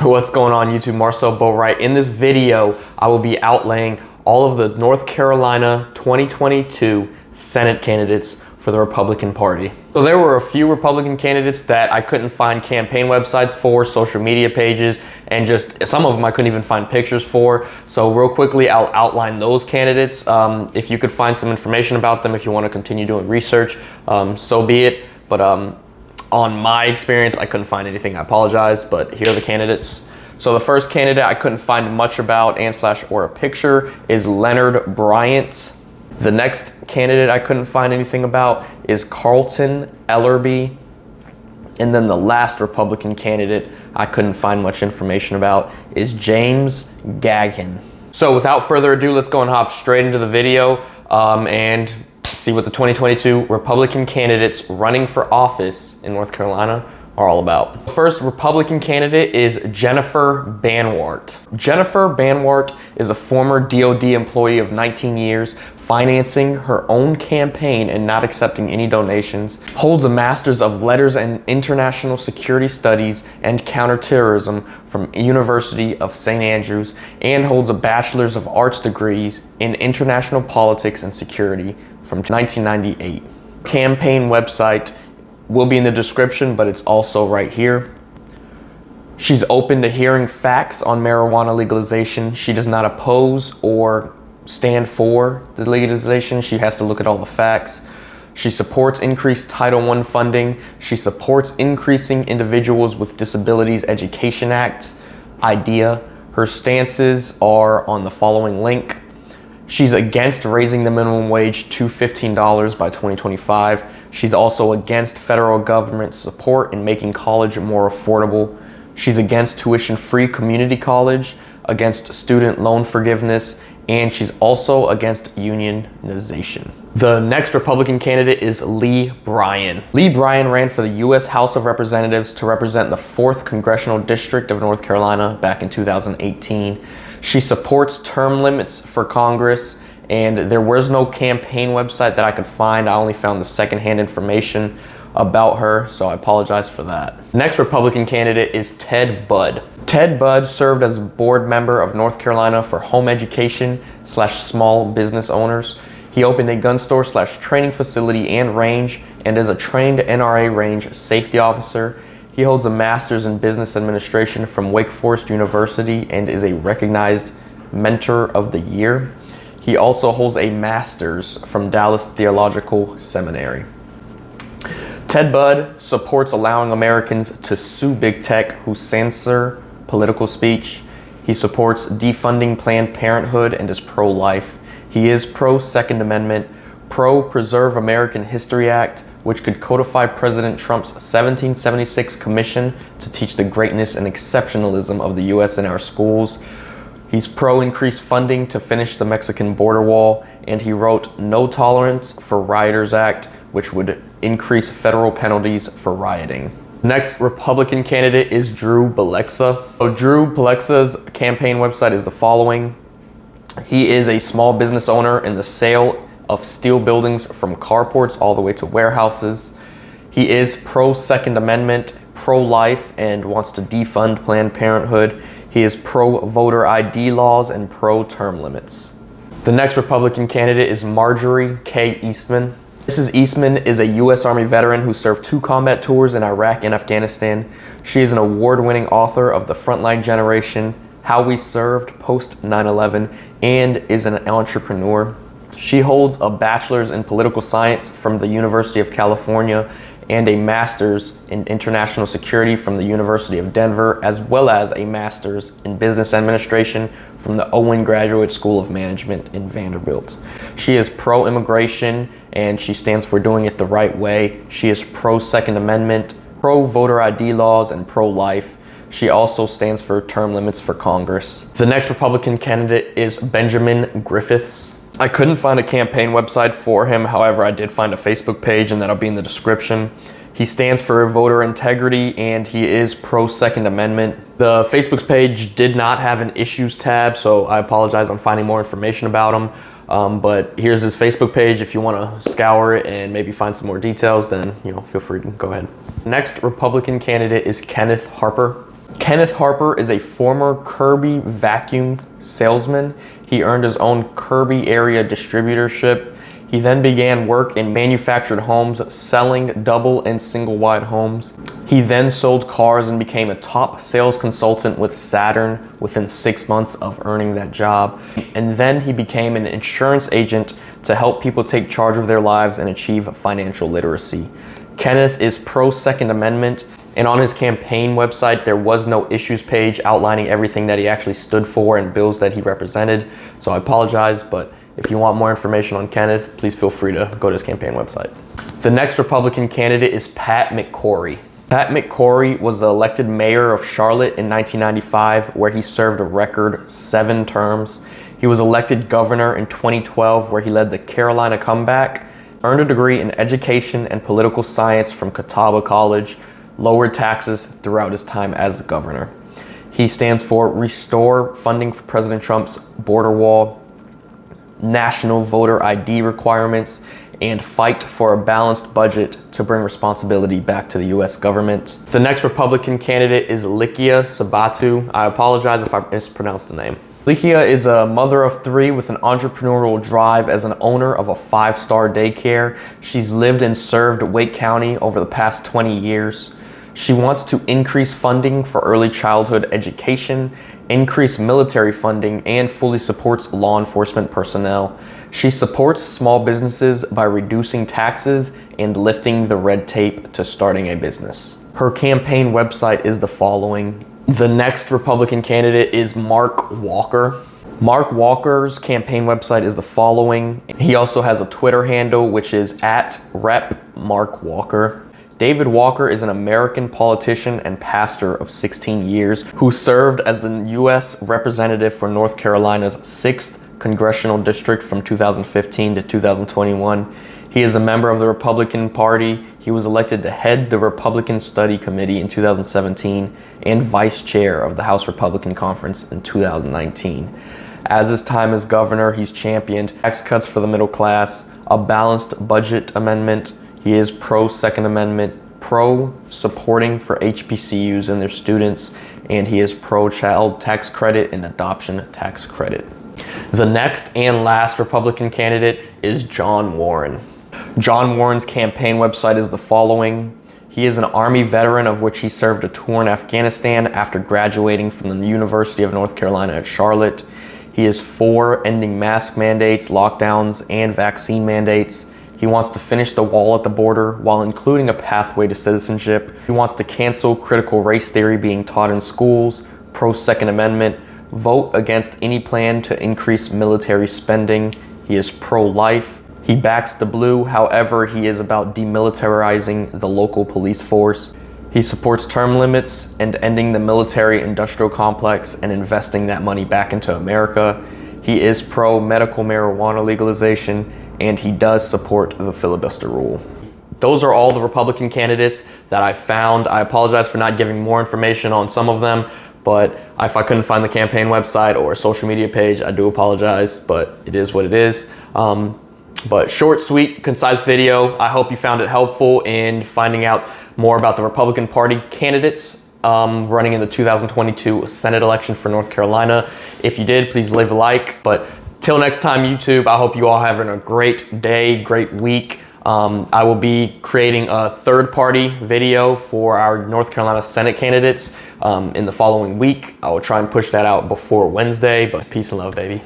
What's going on YouTube? Marcel Boatwright. In this video, I will be outlaying all of the North Carolina 2022 Senate candidates for the Republican Party. So there were a few Republican candidates that I couldn't find campaign websites for, social media pages, and just some of them I couldn't even find pictures for. So real quickly, I'll outline those candidates. If you could find some information about them, if you want to continue doing research, so be it. But on my experience, I couldn't find anything. I apologize, but here are the candidates. So the first candidate I couldn't find much about or a picture is Leonard Bryant. The next candidate I couldn't find anything about is Carlton Ellerby. And then the last Republican candidate I couldn't find much information about is James Gaghan. So without further ado, let's go and hop straight into the video and see what the 2022 Republican candidates running for office in North Carolina are all about. The first Republican candidate is Jennifer Banwart. Jennifer Banwart is a former DOD employee of 19 years, financing her own campaign and not accepting any donations, holds a Master's of Letters in International Security Studies and Counterterrorism from University of St. Andrews, and holds a Bachelor's of Arts degrees in International Politics and Security from 1998. Campaign website will be in the description, but it's also right here. She's open to hearing facts on marijuana legalization. She does not oppose or stand for the legalization. She has to look at all the facts. She supports increased Title I funding. She supports increasing Individuals with Disabilities Education Act idea. Her stances are on the following link. She's against raising the minimum wage to $15 by 2025. She's also against federal government support in making college more affordable. She's against tuition-free community college, against student loan forgiveness, and she's also against unionization. The next Republican candidate is Lee Bryan. Lee Bryan ran for the U.S. House of Representatives to represent the 4th Congressional District of North Carolina back in 2018. She supports term limits for Congress, and there was no campaign website that I could find. I only found the secondhand information about her, so I apologize for that. Next Republican candidate is Ted Budd. Ted Budd served as a board member of North Carolina for Home Education / Small Business Owners. He opened a gun store / training facility and range, and is a trained NRA range safety officer. He holds a Master's in Business Administration from Wake Forest University and is a recognized Mentor of the Year. He also holds a Master's from Dallas Theological Seminary. Ted Budd supports allowing Americans to sue big tech who censor political speech. He supports defunding Planned Parenthood and is pro-life. He is pro-Second Amendment, pro-Preserve American History Act, which could codify President Trump's 1776 commission to teach the greatness and exceptionalism of the U.S. in our schools. He's pro-increased funding to finish the Mexican border wall, and he wrote No Tolerance for Rioters Act, which would increase federal penalties for rioting. Next Republican candidate is Drew Belleza. So Drew Belleza's campaign website is the following. He is a small business owner in the sale of steel buildings from carports all the way to warehouses. He is pro-Second Amendment, pro-life, and wants to defund Planned Parenthood. He is pro-voter ID laws and pro-term limits. The next Republican candidate is Marjorie K Eastman. Mrs. Eastman is a U.S. Army veteran who served 2 combat tours in Iraq and Afghanistan. She is an award-winning author of The Frontline Generation, How We Served Post 9/11, and is an entrepreneur. She holds a Bachelor's in Political Science from the University of California and a Master's in International Security from the University of Denver, as well as a Master's in Business Administration from the Owen Graduate School of Management in Vanderbilt. She is pro-immigration, and she stands for doing it the right way. She is pro-Second Amendment, pro-voter ID laws, and pro-life. She also stands for term limits for Congress. The next Republican candidate is Benjamin Griffiths. I couldn't find a campaign website for him. However, I did find a Facebook page, and that'll be in the description. He stands for voter integrity, and he is pro-Second Amendment. The Facebook page did not have an issues tab, so I apologize on finding more information about him. But here's his Facebook page. If you want to scour it and maybe find some more details, then feel free to go ahead. Next Republican candidate is Kenneth Harper. Kenneth Harper is a former Kirby vacuum salesman. He earned his own Kirby area distributorship. He then began work in manufactured homes, selling double and single wide homes. He then sold cars and became a top sales consultant with Saturn within 6 months of earning that job. And then he became an insurance agent to help people take charge of their lives and achieve financial literacy. Kenneth is pro Second Amendment, and on his campaign website, there was no issues page outlining everything that he actually stood for and bills that he represented. So I apologize, but if you want more information on Kenneth, please feel free to go to his campaign website. The next Republican candidate is Pat McCrory. Pat McCrory was the elected mayor of Charlotte in 1995, where he served a record 7 terms. He was elected governor in 2012, where he led the Carolina Comeback, earned a degree in education and political science from Catawba College, lowered taxes throughout his time as governor. He stands for restore funding for President Trump's border wall, national voter ID requirements, and fight for a balanced budget to bring responsibility back to the U.S. government. The next Republican candidate is Likia Sabato. I apologize if I mispronounced the name. Likia is a mother of 3 with an entrepreneurial drive as an owner of a 5-star daycare. She's lived and served Wake County over the past 20 years. She wants to increase funding for early childhood education, increase military funding, and fully supports law enforcement personnel. She supports small businesses by reducing taxes and lifting the red tape to starting a business. Her campaign website is the following. The next Republican candidate is Mark Walker. Mark Walker's campaign website is the following. He also has a Twitter handle, which is @RepMarkWalker. David Walker is an American politician and pastor of 16 years who served as the U.S. representative for North Carolina's 6th Congressional District from 2015 to 2021. He is a member of the Republican Party. He was elected to head the Republican Study Committee in 2017 and vice chair of the House Republican Conference in 2019. As his time as governor, he's championed tax cuts for the middle class, a balanced budget amendment. He is pro Second Amendment, pro supporting for HBCUs and their students, and he is pro child tax credit and adoption tax credit. The next and last Republican candidate is John Warren. John Warren's campaign website is the following. He is an Army veteran, of which he served a tour in Afghanistan after graduating from the University of North Carolina at Charlotte. He is for ending mask mandates, lockdowns, and vaccine mandates. He wants to finish the wall at the border while including a pathway to citizenship. He wants to cancel critical race theory being taught in schools, pro Second Amendment, vote against any plan to increase military spending. He is pro-life. He backs the blue, however, he is about demilitarizing the local police force. He supports term limits and ending the military-industrial complex and investing that money back into America. He is pro-medical marijuana legalization, and he does support the filibuster rule. Those are all the Republican candidates that I found. I apologize for not giving more information on some of them, but if I couldn't find the campaign website or social media page, I do apologize, but it is what it is. But short, sweet, concise video. I hope you found it helpful in finding out more about the Republican Party candidates running in the 2022 Senate election for North Carolina. If you did, please leave a like. But till next time, YouTube, I hope you all having a great day, great week. I will be creating a third-party video for our North Carolina Senate candidates in the following week. I will try and push that out before Wednesday, but peace and love, baby.